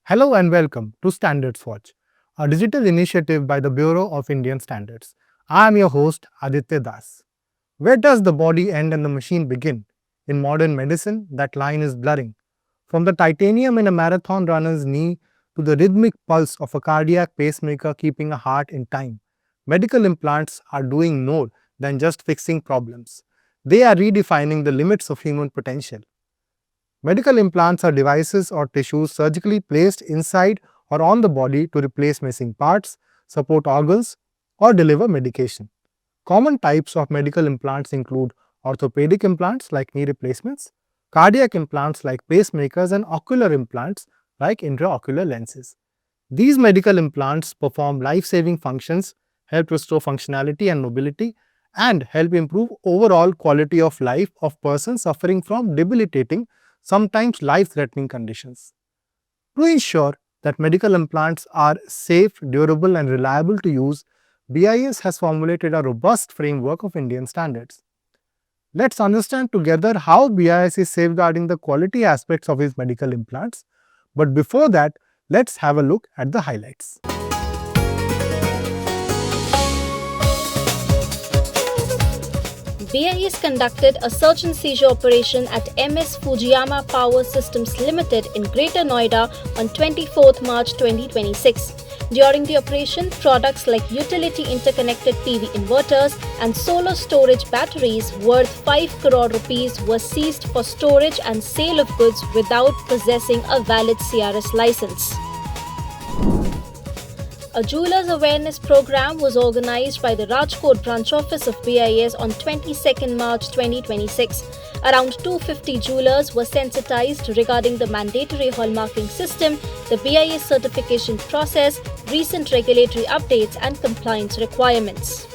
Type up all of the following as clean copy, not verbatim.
Hello and welcome to Standards Watch, a digital initiative by the Bureau of Indian Standards. I am your host Aditya Das. Where does the body end and the machine begin? In modern medicine, that line is blurring. From the titanium in a marathon runner's knee to the rhythmic pulse of a cardiac pacemaker keeping a heart in time, medical implants are doing more than just fixing problems. They are redefining the limits of human potential. Medical implants are devices or tissues surgically placed inside or on the body to replace missing parts, support organs, or deliver medication. Common types of medical implants include orthopedic implants like knee replacements, cardiac implants like pacemakers, and ocular implants like intraocular lenses. These medical implants perform life saving functions, help restore functionality and mobility, and help improve overall quality of life of persons suffering from debilitating, sometimes life threatening conditions. To ensure that medical implants are safe, durable, and reliable to use, BIS has formulated a robust framework of Indian standards. Let's understand together how BIS is safeguarding the quality aspects of its medical implants. But before that, let's have a look at the highlights. BIS conducted a search and seizure operation at MS Fujiyama Power Systems Limited in Greater Noida on 24 March 2026. During the operation, products like utility interconnected PV inverters and solar storage batteries worth 5 crore rupees were seized for storage and sale of goods without possessing a valid CRS license. A Jewelers Awareness Program was organized by the Rajkot branch office of BIS on 22 March 2026. Around 250 jewelers were sensitized regarding the mandatory hallmarking system, the BIS certification process, recent regulatory updates, and compliance requirements.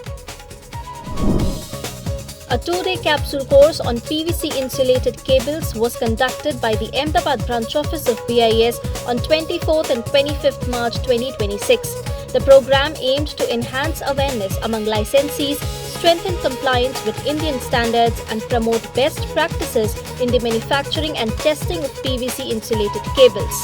A two-day capsule course on PVC insulated cables was conducted by the Ahmedabad branch office of BIS on 24th and 25th March 2026. The program aimed to enhance awareness among licensees, strengthen compliance with Indian standards, and promote best practices in the manufacturing and testing of PVC insulated cables.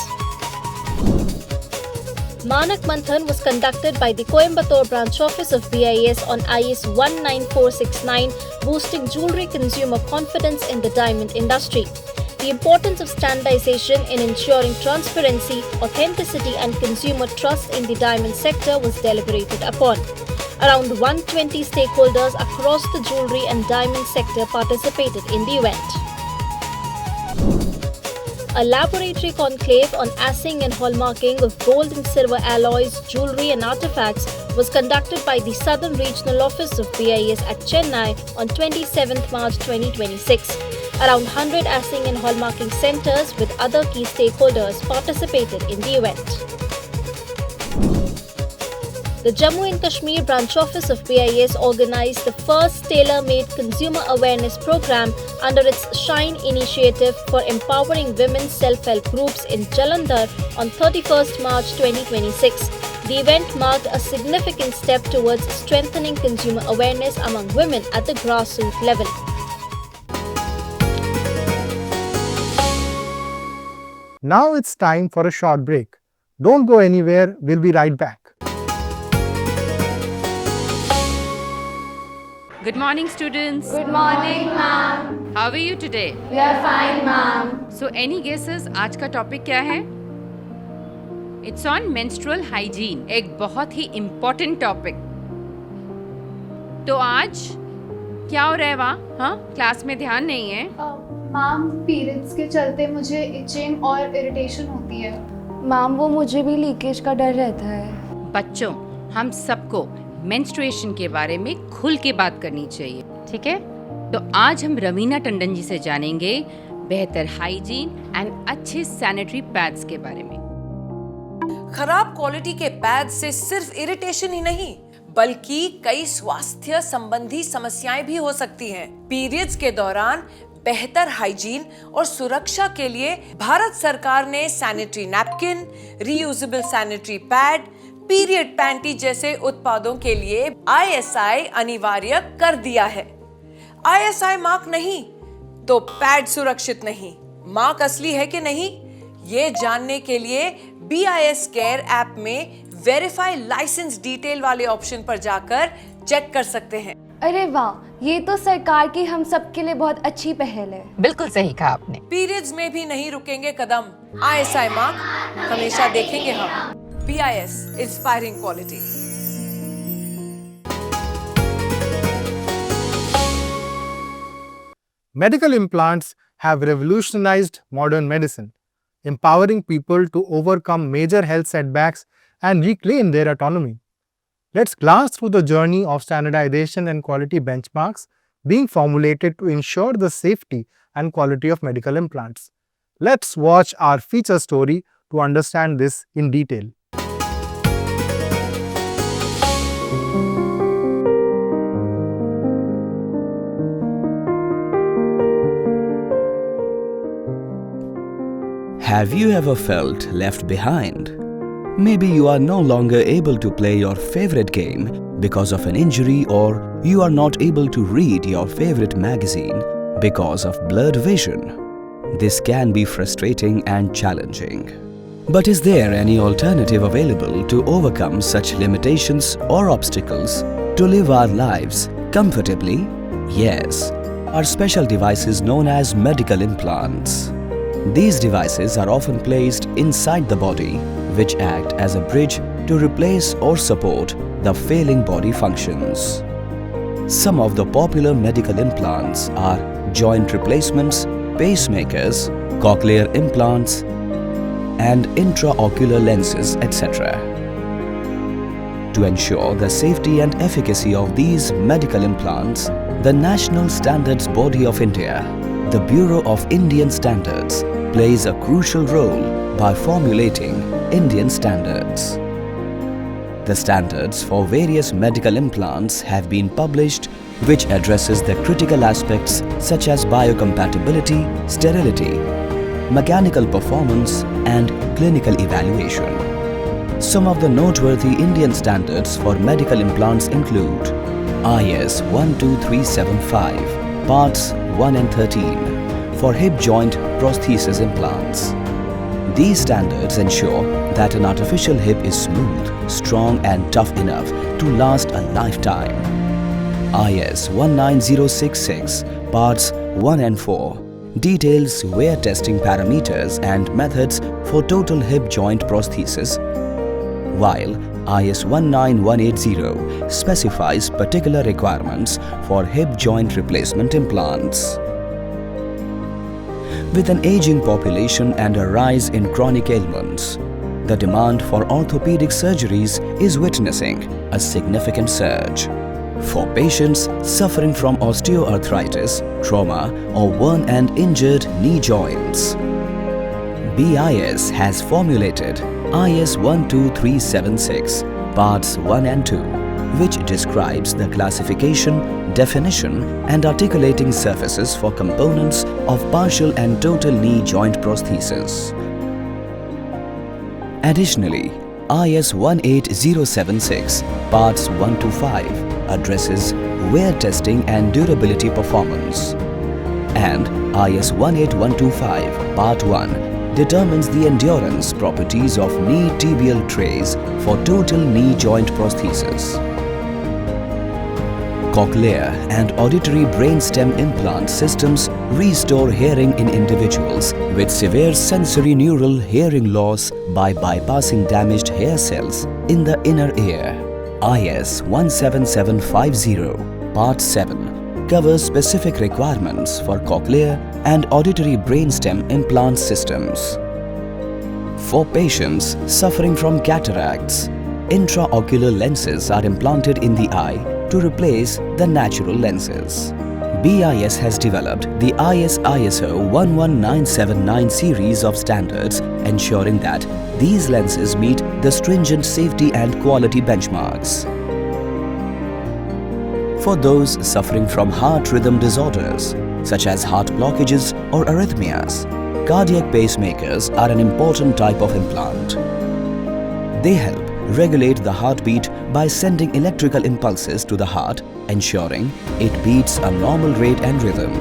Manak Manthan was conducted by the Coimbatore branch office of BIS on IS 19469, boosting jewellery consumer confidence in the diamond industry. The importance of standardization in ensuring transparency, authenticity, and consumer trust in the diamond sector was deliberated upon. Around 120 stakeholders across the jewellery and diamond sector participated in the event. A laboratory conclave on assaying and hallmarking of gold and silver alloys, jewellery, and artifacts was conducted by the Southern Regional Office of BIS at Chennai on 27 March 2026. Around 100 assaying and hallmarking centres with other key stakeholders participated in the event. The Jammu and Kashmir branch office of BIS organized the first tailor-made consumer awareness program under its Shine initiative for empowering women's self-help groups in Jalandhar on 31st March 2026. The event marked a significant step towards strengthening consumer awareness among women at the grassroots level. Now it's time for a short break. Don't go anywhere, we'll be right back. Good morning, students. Good morning, ma'am. How are you today? We are fine, ma'am. So, any guesses आज का topic क्या है? It's on menstrual hygiene. एक बहुत ही important topic. तो आज क्या हो रहा है वहाँ? हाँ, क्लास में ध्यान नहीं है? मैम, पीरियड्स के चलते मुझे इचिंग और इरिटेशन होती है। मैम, वो मुझे भी लीकेज का डर रहता है। बच्चों, हम सबको मेंस्ट्रुएशन के बारे में खुल के बात करनी चाहिए, ठीक है? तो आज हम रवीना टंडन जी से जानेंगे बेहतर हाइजीन एंड अच्छे सैनिटरी पैड्स के बारे में। खराब क्वालिटी के पैड से सिर्फ इरिटेशन ही नहीं बल्कि कई स्वास्थ्य संबंधी समस्याएं भी हो सकती हैं। पीरियड्स के दौरान बेहतर हाइजीन और सुरक्षा के लिए भारत सरकार ने sanitary napkin, reusable sanitary pad, period panty जैसे उत्पादों के लिए ISI अनिवार्य कर दिया है। ISI मार्क नहीं तो पैड सुरक्षित नहीं। मार्क असली है कि नहीं ये जानने के लिए BIS केयर ऐप में वेरीफाई लाइसेंस डिटेल वाले ऑप्शन पर जाकर चेक कर सकते हैं। अरे वाह, ये तो सरकार की हम सबके लिए बहुत अच्छी पहल है। बिल्कुल सही कहा आपने। पीरियड्स में भी नहीं रुकेंगे कदम। ISI मार्क हमेशा देखेंगे हम। BIS inspiring quality. Medical implants have revolutionized modern medicine, empowering people to overcome major health setbacks and reclaim their autonomy. Let's glance through the journey of standardization and quality benchmarks being formulated to ensure the safety and quality of medical implants. Let's watch our feature story to understand this in detail. Have you ever felt left behind? Maybe you are no longer able to play your favorite game because of an injury, or you are not able to read your favorite magazine because of blurred vision. This can be frustrating and challenging. But is there any alternative available to overcome such limitations or obstacles to live our lives comfortably? Yes, are special devices known as medical implants. These devices are often placed inside the body, which act as a bridge to replace or support the failing body functions. Some of the popular medical implants are joint replacements, pacemakers, cochlear implants, and intraocular lenses, etc. To ensure the safety and efficacy of these medical implants, the National Standards Body of India, the Bureau of Indian Standards, plays a crucial role by formulating Indian standards. The standards for various medical implants have been published, which addresses the critical aspects such as biocompatibility, sterility, mechanical performance, and clinical evaluation. Some of the noteworthy Indian standards for medical implants include IS 12375, Parts 1 and 13, for hip joint prosthesis implants. These standards ensure that an artificial hip is smooth, strong and tough enough to last a lifetime. IS 19066, Parts 1 and 4, details wear testing parameters and methods for total hip joint prosthesis, while IS 19180 specifies particular requirements for hip joint replacement implants. With an aging population and a rise in chronic ailments, the demand for orthopedic surgeries is witnessing a significant surge. For patients suffering from osteoarthritis, trauma, or worn and injured knee joints, BIS has formulated IS 12376, Parts 1 and 2, which describes the classification, definition and articulating surfaces for components of partial and total knee joint prosthesis. Additionally, IS 18076, Parts 1 to 5 addresses wear testing and durability performance, and IS 18125, Part 1 determines the endurance properties of knee tibial trays for total knee joint prosthesis. Cochlear and auditory brainstem implant systems restore hearing in individuals with severe sensory neural hearing loss by bypassing damaged hair cells in the inner ear. IS 17750, Part 7 covers specific requirements for cochlear and auditory brainstem implant systems. For patients suffering from cataracts, intraocular lenses are implanted in the eye to replace the natural lenses. BIS has developed the ISO 11979 series of standards, ensuring that these lenses meet the stringent safety and quality benchmarks. For those suffering from heart rhythm disorders, such as heart blockages or arrhythmias, cardiac pacemakers are an important type of implant. They help regulate the heartbeat by sending electrical impulses to the heart, ensuring it beats a normal rate and rhythm.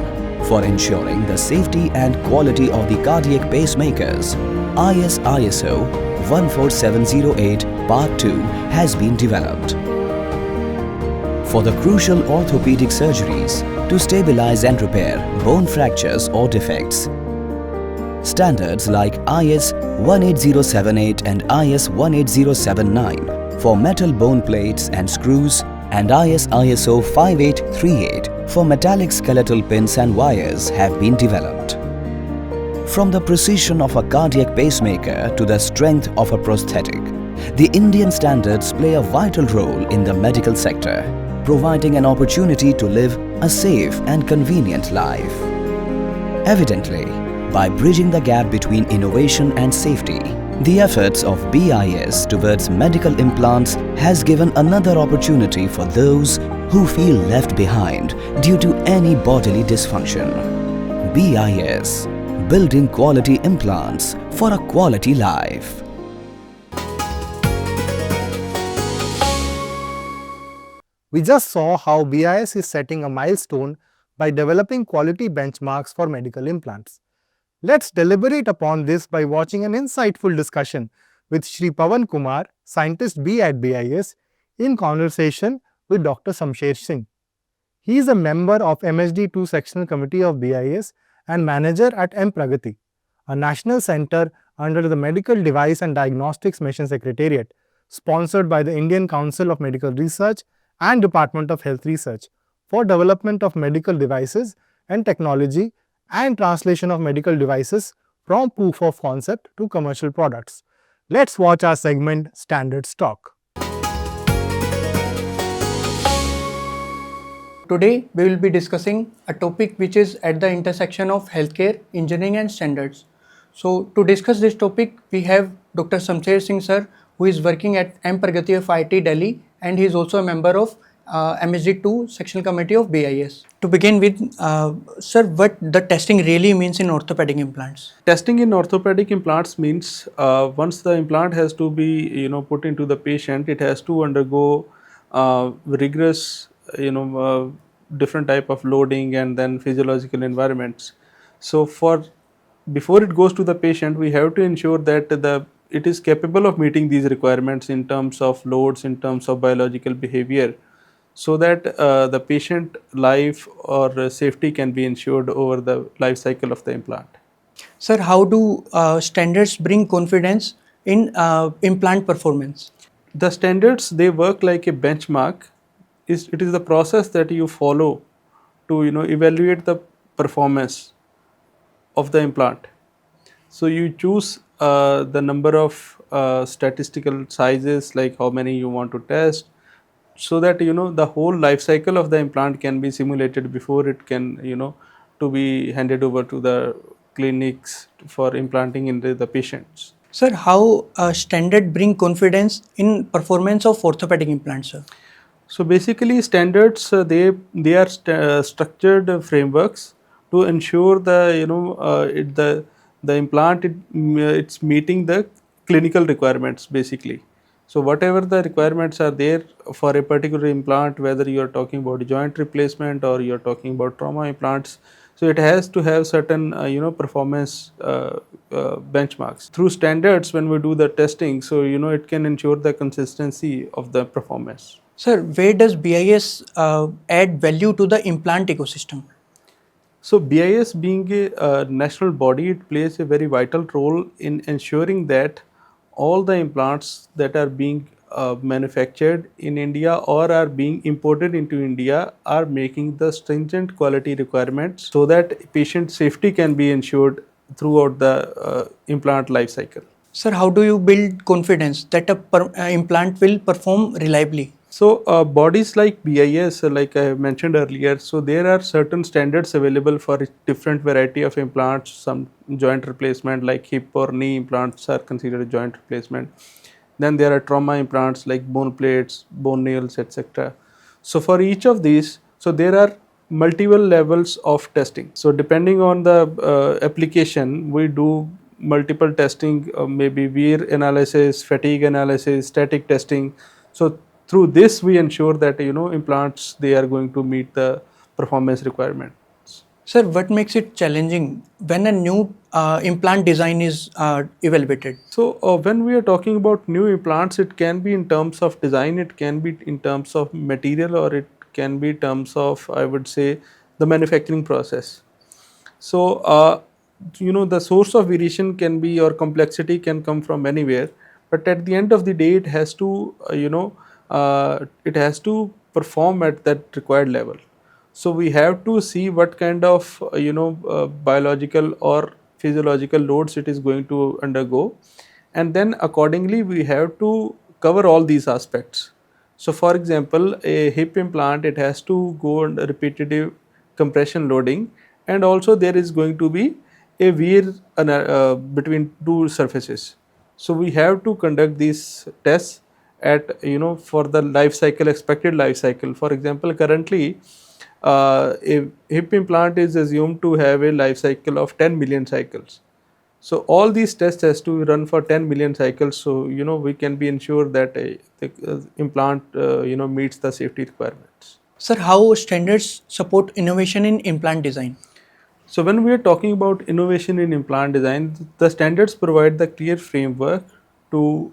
For ensuring the safety and quality of the cardiac pacemakers, ISO 14708 Part 2 has been developed. For the crucial orthopedic surgeries to stabilize and repair bone fractures or defects. Standards like IS 18078 and IS 18079 for metal bone plates and screws and ISO 5838 for metallic skeletal pins and wires have been developed. From the precision of a cardiac pacemaker to the strength of a prosthetic, the Indian standards play a vital role in the medical sector, providing an opportunity to live a safe and convenient life. Evidently, by bridging the gap between innovation and safety, the efforts of BIS towards medical implants has given another opportunity for those who feel left behind due to any bodily dysfunction. BIS, building quality implants for a quality life. We just saw how BIS is setting a milestone by developing quality benchmarks for medical implants. Let's deliberate upon this by watching an insightful discussion with Shri Pawan Kumar, Scientist B at BIS, in conversation with Dr. Samsher Singh. He is a member of MSD2 Sectional Committee of BIS and manager at M Pragati, a national center under the Medical Device and Diagnostics Mission Secretariat, sponsored by the Indian Council of Medical Research and Department of Health Research for development of medical devices and technology and translation of medical devices from proof of concept to commercial products. Let's watch our segment Standards Talk. Today we will be discussing a topic which is at the intersection of healthcare, engineering and standards. So to discuss this topic we have Dr. Samsher Singh sir, who is working at M Pragati of IIT Delhi, and he is also a member of MSD2 Sectional Committee of BIS. To begin with, sir, what the testing really means in orthopedic implants? Testing in orthopedic implants means once the implant has to be put into the patient, it has to undergo rigorous different type of loading and then physiological environments. So before it goes to the patient, we have to ensure that it is capable of meeting these requirements in terms of loads, in terms of biological behavior, so that the patient life or safety can be ensured over the life cycle of the implant. Sir, how do standards bring confidence in implant performance? The standards, they work like a benchmark. It is the process that you follow to evaluate the performance of the implant. So you choose the number of statistical sizes, like how many you want to test, so that the whole life cycle of the implant can be simulated before it can to be handed over to the clinics for implanting in the patients. Sir, how standard bring confidence in performance of orthopedic implants, sir? So basically standards, they are structured frameworks to ensure the implant it's meeting the clinical requirements basically. So whatever the requirements are there for a particular implant, whether you are talking about joint replacement or you are talking about trauma implants, so it has to have certain performance benchmarks. Through standards, when we do the testing, so it can ensure the consistency of the performance. Sir, where does BIS add value to the implant ecosystem? So BIS being a national body, it plays a very vital role in ensuring that all the implants that are being manufactured in India or are being imported into India are making the stringent quality requirements so that patient safety can be ensured throughout the implant life cycle. Sir, how do you build confidence that a implant will perform reliably? So bodies like BIS, like I mentioned earlier, so there are certain standards available for different variety of implants. Some joint replacement like hip or knee implants are considered a joint replacement. Then there are trauma implants like bone plates, bone nails, etc. So for each of these, so there are multiple levels of testing. So depending on the application, we do multiple testing, maybe wear analysis, fatigue analysis, static testing. So through this we ensure that implants, they are going to meet the performance requirements. Sir, what makes it challenging when a new implant design is evaluated? So, when we are talking about new implants, it can be in terms of design, it can be in terms of material, or it can be in terms of, I would say, the manufacturing process. So, the source of variation can be, or complexity can come from anywhere, but at the end of the day, it has to, it has to perform at that required level. So we have to see what kind of biological or physiological loads it is going to undergo, and then accordingly we have to cover all these aspects. So for example, a hip implant, it has to go under repetitive compression loading, and also there is going to be a wear between two surfaces. So we have to conduct these tests at, for the life cycle, expected life cycle. For example, currently a hip implant is assumed to have a life cycle of 10 million cycles. So all these tests has to run for 10 million cycles. So we can be ensured that the implant meets the safety requirements. Sir, how standards support innovation in implant design? So when we are talking about innovation in implant design, the standards provide the clear framework to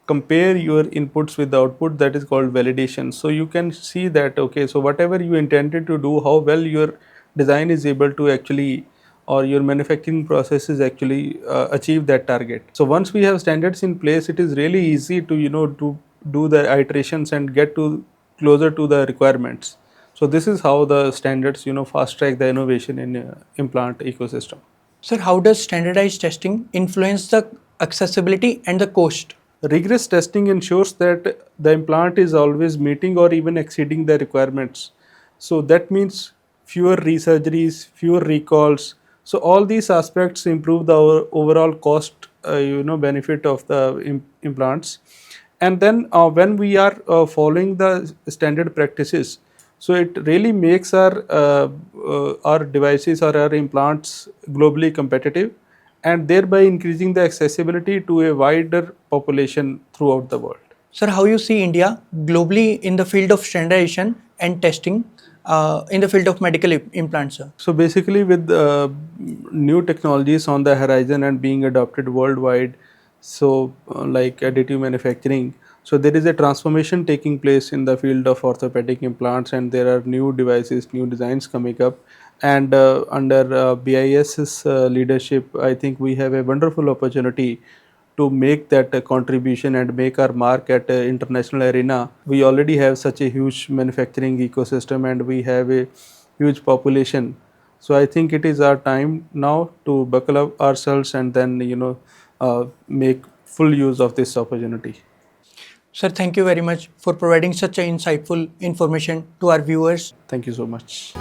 compare your inputs with the output, that is called validation. So you can see that, okay, so whatever you intended to do, how well your design is able to actually, or your manufacturing process is actually achieve that target. So once we have standards in place, it is really easy to to do the iterations and get to closer to the requirements. So this is how the standards fast track the innovation in implant ecosystem. Sir, how does standardized testing influence the accessibility and the cost? Rigorous testing ensures that the implant is always meeting or even exceeding the requirements. So that means fewer resurgeries, fewer recalls. So all these aspects improve the overall cost, benefit of the implants. And then when we are following the standard practices, so it really makes our devices or our implants globally competitive, and thereby increasing the accessibility to a wider population throughout the world. Sir, how you see India globally in the field of standardization and testing in the field of medical implants, sir? So basically, with new technologies on the horizon and being adopted worldwide, so like additive manufacturing, so there is a transformation taking place in the field of orthopedic implants, and there are new devices, new designs coming up. And under BIS's leadership, I think we have a wonderful opportunity to make that contribution and make our mark at international arena. We already have such a huge manufacturing ecosystem, and we have a huge population. So I think it is our time now to buckle up ourselves and then make full use of this opportunity. Sir, thank you very much for providing such a insightful information to our viewers. Thank you so much.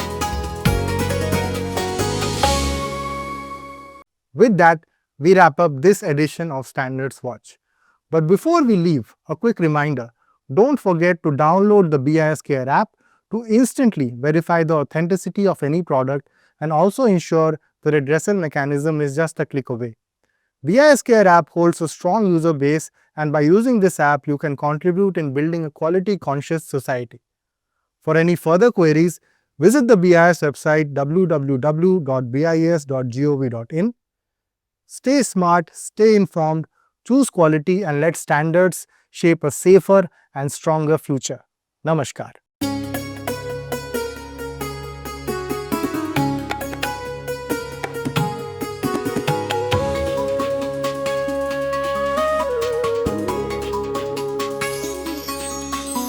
With that, we wrap up this edition of Standards Watch. But before we leave, a quick reminder, don't forget to download the BIS Care app to instantly verify the authenticity of any product and also ensure the redressal mechanism is just a click away. BIS Care app holds a strong user base, and by using this app, you can contribute in building a quality-conscious society. For any further queries, visit the BIS website www.bis.gov.in. Stay smart, stay informed, choose quality, and let standards shape a safer and stronger future. Namaskar.